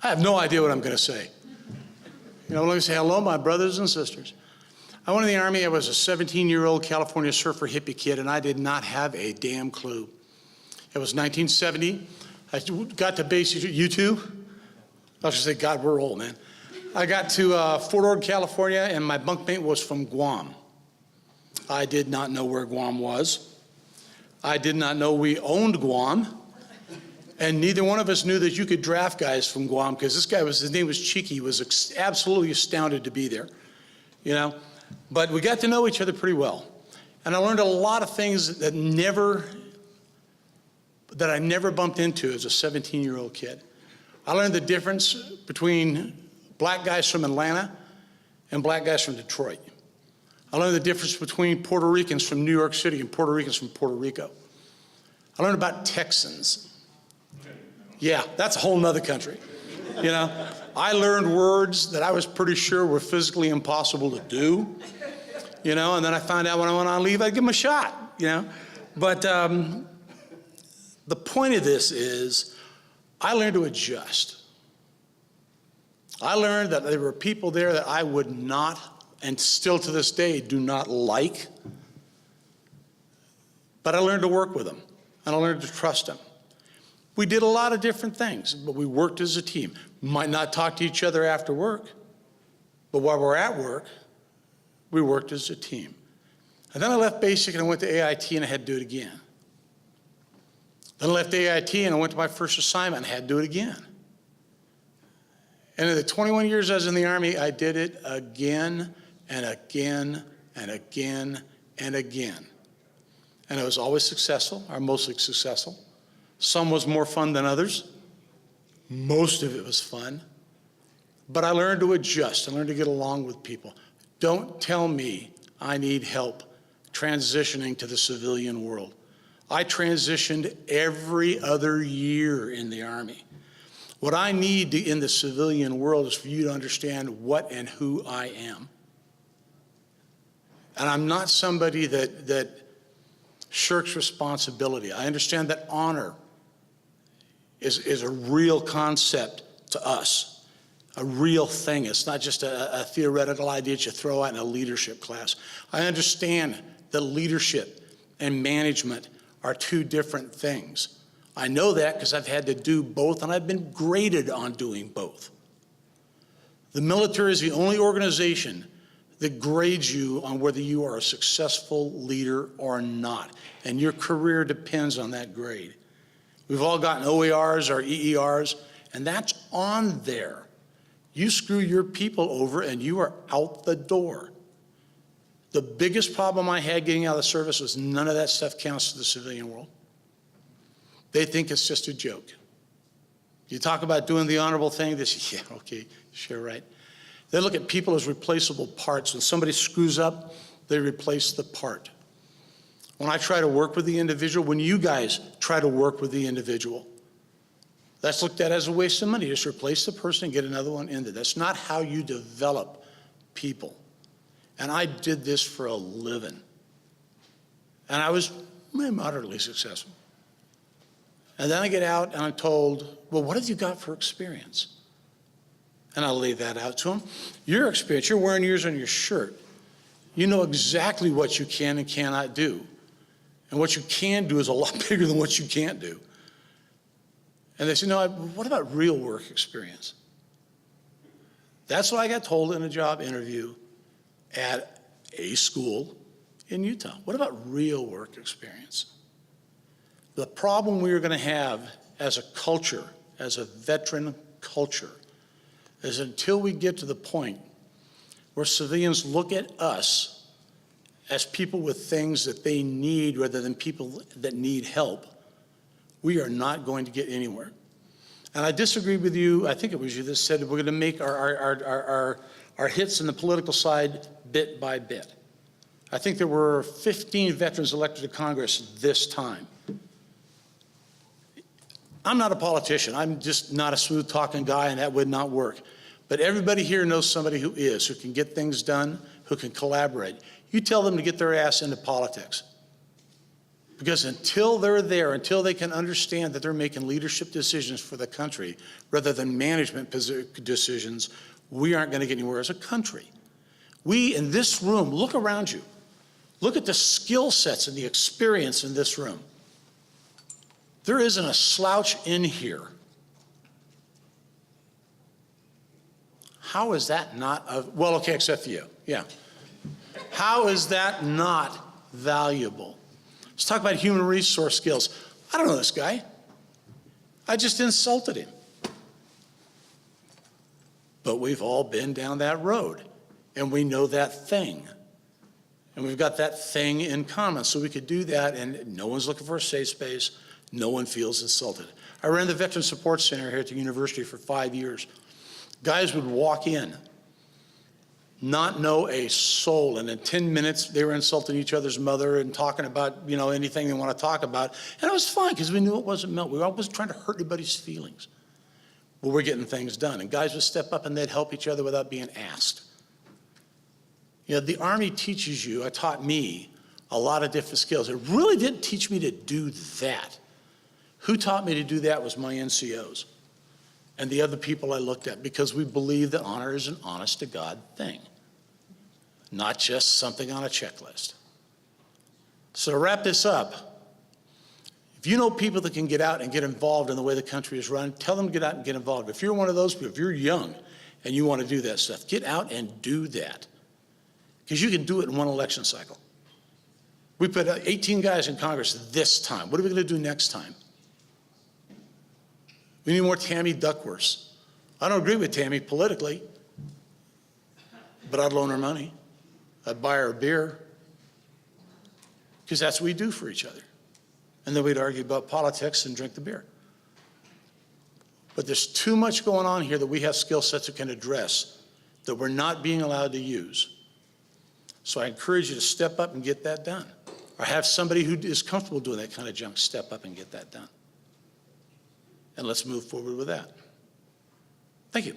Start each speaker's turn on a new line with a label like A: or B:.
A: I have no idea what I'm going to say. You know, let me say hello, my brothers and sisters. I went in the Army. I was a 17-year-old California surfer hippie kid, and I did not have a damn clue. It was 1970. I got to basic, you too? I was going to say, God, we're old, man. I got to Fort Ord, California, and my bunkmate was from Guam. I did not know where Guam was. I did not know we owned Guam. And neither one of us knew that you could draft guys from Guam, because this guy his name was Cheeky. He was absolutely astounded to be there, you know. But we got to know each other pretty well. And I learned a lot of things that I never bumped into as a 17-year-old kid. I learned the difference between black guys from Atlanta and black guys from Detroit. I learned the difference between Puerto Ricans from New York City and Puerto Ricans from Puerto Rico. I learned about Texans. Yeah, that's a whole nother country. You know, I learned words that I was pretty sure were physically impossible to do. You know, and then I found out when I went on leave, I'd give them a shot, you know. But the point of this is I learned to adjust. I learned that there were people there that I would not, and still to this day, do not like. But I learned to work with them, and I learned to trust them. We did a lot of different things, but we worked as a team. We might not talk to each other after work, but while we're at work, we worked as a team. And then I left basic and I went to AIT and I had to do it again. Then I left AIT and I went to my first assignment and had to do it again. And in the 21 years I was in the Army, I did it again and again and again and again. And I was always successful, or mostly successful. Some was more fun than others. Most of it was fun. But I learned to adjust. I learned to get along with people. Don't tell me I need help transitioning to the civilian world. I transitioned every other year in the Army. What I need in the civilian world is for you to understand what and who I am. And I'm not somebody that shirks responsibility. I understand that honor is a real concept to us, a real thing. It's not just a theoretical idea that you throw out in a leadership class. I understand that leadership and management are two different things. I know that because I've had to do both, and I've been graded on doing both. The military is the only organization that grades you on whether you are a successful leader or not, and your career depends on that grade. We've all gotten OERs or EERs, and that's on there. You screw your people over and you are out the door. The biggest problem I had getting out of the service was none of that stuff counts to the civilian world. They think it's just a joke. You talk about doing the honorable thing, they say, yeah, okay, sure, right. They look at people as replaceable parts. When somebody screws up, they replace the part. When I try to work with the individual, when you guys try to work with the individual, that's looked at as a waste of money. Just replace the person and get another one in there. That's not how you develop people. And I did this for a living. And I was moderately successful. And then I get out and I'm told, well, what have you got for experience? And I'll lay that out to them. Your experience, you're wearing yours on your shirt. You know exactly what you can and cannot do. And what you can do is a lot bigger than what you can't do. And they say, no, what about real work experience? That's what I got told in a job interview at a school in Utah. What about real work experience? The problem we are going to have as a culture, as a veteran culture, is until we get to the point where civilians look at us as people with things that they need rather than people that need help, we are not going to get anywhere. And I disagree with you. I think it was you that said we're going to make our hits in the political side bit by bit. I think there were 15 veterans elected to Congress this time. I'm not a politician. I'm just not a smooth talking guy, and that would not work. But everybody here knows somebody who is, who can get things done, who can collaborate. You tell them to get their ass into politics, Because until they're there, until they can understand that they're making leadership decisions for the country rather than management decisions, we aren't going to get anywhere as a country. We in this room, look around you. Look at the skill sets and the experience in this room. There isn't a slouch in here. How is that not, well, okay, except for you, yeah. How is that not valuable? Let's talk about human resource skills. I don't know this guy. I just insulted him. But we've all been down that road, and we know that thing. And we've got that thing in common, so we could do that, and no one's looking for a safe space. No one feels insulted. I ran the Veteran Support Center here at the university for 5 years. Guys would walk in, not know a soul, and in 10 minutes they were insulting each other's mother and talking about, you know, anything they want to talk about. And it was fine because we knew it wasn't meant. We wasn't trying to hurt anybody's feelings. But we're getting things done. And guys would step up and they'd help each other without being asked. You know, the Army teaches you, it taught me, a lot of different skills. It really didn't teach me to do that. Who taught me to do that was my NCOs and the other people I looked at, because we believe that honor is an honest-to-God thing, not just something on a checklist. So to wrap this up, if you know people that can get out and get involved in the way the country is run, tell them to get out and get involved. If you're one of those people, if you're young and you want to do that stuff, get out and do that, because you can do it in one election cycle. We put 18 guys in Congress this time. What are we going to do next time? We need more Tammy Duckworths. I don't agree with Tammy politically, but I'd loan her money. I'd buy her a beer, because that's what we do for each other. And then we'd argue about politics and drink the beer. But there's too much going on here that we have skill sets that can address that we're not being allowed to use. So I encourage you to step up and get that done. Or have somebody who is comfortable doing that kind of junk step up and get that done. And let's move forward with that. Thank you.